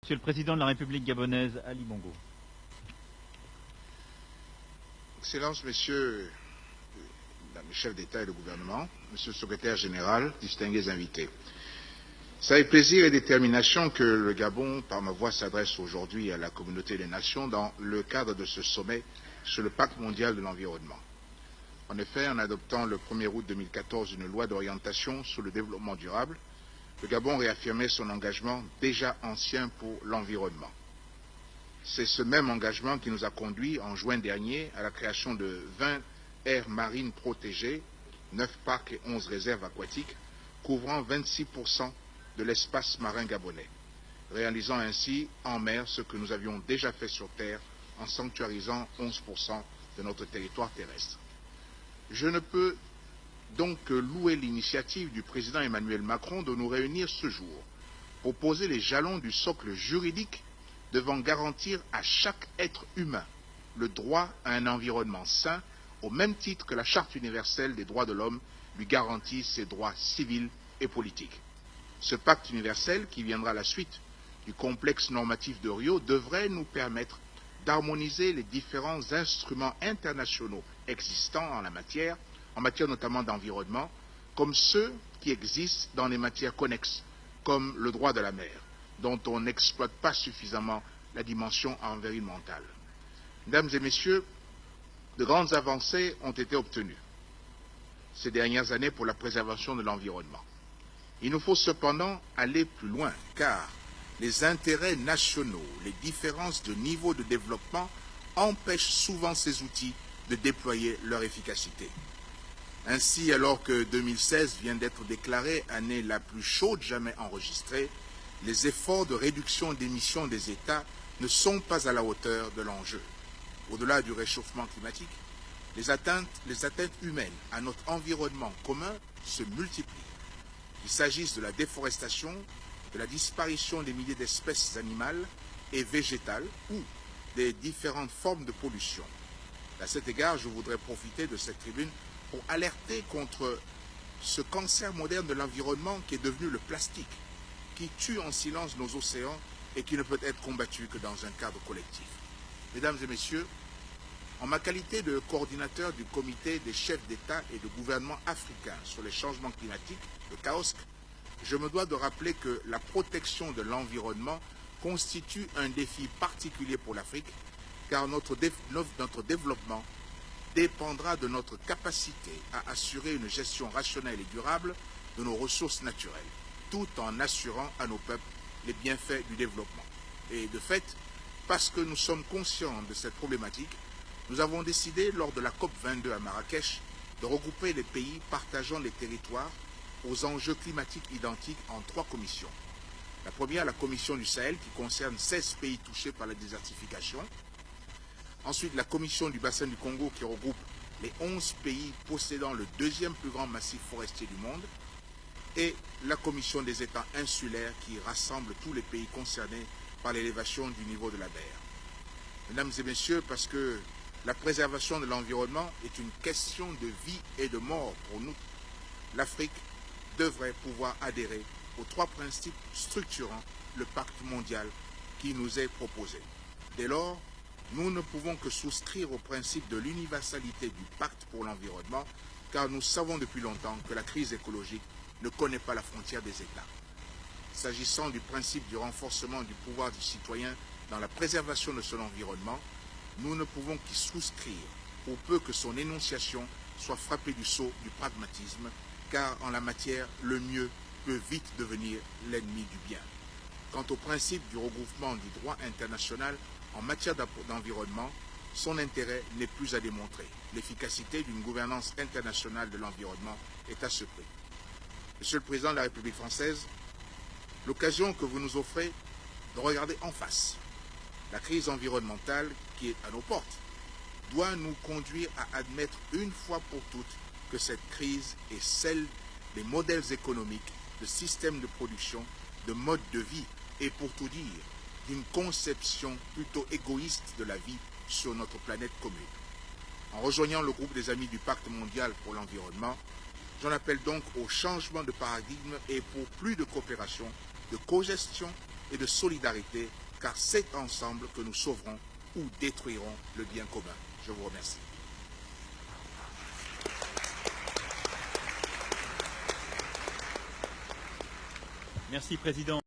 Monsieur le Président de la République gabonaise, Ali Bongo. Excellences, Messieurs les chefs d'État et de gouvernement, Monsieur le Secrétaire général, distingués invités. C'est avec plaisir et détermination que le Gabon, par ma voix, s'adresse aujourd'hui à la communauté des nations dans le cadre de ce sommet sur le Pacte mondial de l'environnement. En effet, en adoptant le 1er août 2014 une loi d'orientation sur le développement durable, le Gabon réaffirmait son engagement déjà ancien pour l'environnement. C'est ce même engagement qui nous a conduits en juin dernier à la création de 20 aires marines protégées, 9 parcs et 11 réserves aquatiques, couvrant 26% de l'espace marin gabonais, réalisant ainsi en mer ce que nous avions déjà fait sur terre en sanctuarisant 11% de notre territoire terrestre. Je ne peux donc louer l'initiative du président Emmanuel Macron de nous réunir ce jour pour poser les jalons du socle juridique devant garantir à chaque être humain le droit à un environnement sain, au même titre que la Charte universelle des droits de l'homme lui garantit ses droits civils et politiques. Ce pacte universel, qui viendra à la suite du complexe normatif de Rio, devrait nous permettre d'harmoniser les différents instruments internationaux existants en la matière notamment d'environnement, comme ceux qui existent dans les matières connexes, comme le droit de la mer, dont on n'exploite pas suffisamment la dimension environnementale. Mesdames et messieurs, de grandes avancées ont été obtenues ces dernières années pour la préservation de l'environnement. Il nous faut cependant aller plus loin, car les intérêts nationaux, les différences de niveau de développement empêchent souvent ces outils de déployer leur efficacité. Ainsi, alors que 2016 vient d'être déclarée année la plus chaude jamais enregistrée, les efforts de réduction d'émissions des États ne sont pas à la hauteur de l'enjeu. Au-delà du réchauffement climatique, les atteintes humaines à notre environnement commun se multiplient. Qu'il s'agisse de la déforestation, de la disparition des milliers d'espèces animales et végétales ou des différentes formes de pollution. À cet égard, je voudrais profiter de cette tribune pour alerter contre ce cancer moderne de l'environnement qui est devenu le plastique, qui tue en silence nos océans et qui ne peut être combattu que dans un cadre collectif. Mesdames et messieurs, en ma qualité de coordinateur du comité des chefs d'État et de gouvernement africains sur les changements climatiques, le CAOSC, je me dois de rappeler que la protection de l'environnement constitue un défi particulier pour l'Afrique, car notre développement dépendra de notre capacité à assurer une gestion rationnelle et durable de nos ressources naturelles, tout en assurant à nos peuples les bienfaits du développement. Et de fait, parce que nous sommes conscients de cette problématique, nous avons décidé lors de la COP22 à Marrakech de regrouper les pays partageant les territoires aux enjeux climatiques identiques en 3 commissions. La première, la commission du Sahel, qui concerne 16 pays touchés par la désertification. Ensuite, la commission du bassin du Congo qui regroupe les 11 pays possédant le 2e plus grand massif forestier du monde. Et la commission des États insulaires qui rassemble tous les pays concernés par l'élévation du niveau de la mer. Mesdames et messieurs, parce que la préservation de l'environnement est une question de vie et de mort pour nous, l'Afrique devrait pouvoir adhérer aux 3 principes structurant le pacte mondial qui nous est proposé. Dès lors, nous ne pouvons que souscrire au principe de l'universalité du pacte pour l'environnement, car nous savons depuis longtemps que la crise écologique ne connaît pas la frontière des États. S'agissant du principe du renforcement du pouvoir du citoyen dans la préservation de son environnement, nous ne pouvons qu'y souscrire, pour peu que son énonciation soit frappée du sceau du pragmatisme, car en la matière, le mieux peut vite devenir l'ennemi du bien. Quant au principe du regroupement du droit international en matière d'environnement, son intérêt n'est plus à démontrer. L'efficacité d'une gouvernance internationale de l'environnement est à ce prix. Monsieur le Président de la République française, l'occasion que vous nous offrez de regarder en face la crise environnementale qui est à nos portes doit nous conduire à admettre une fois pour toutes que cette crise est celle des modèles économiques, de systèmes de production, de modes de vie et pour tout dire, d'une conception plutôt égoïste de la vie sur notre planète commune. En rejoignant le groupe des amis du Pacte mondial pour l'environnement, j'en appelle donc au changement de paradigme et pour plus de coopération, de cogestion et de solidarité, car c'est ensemble que nous sauverons ou détruirons le bien commun. Je vous remercie. Merci, Président.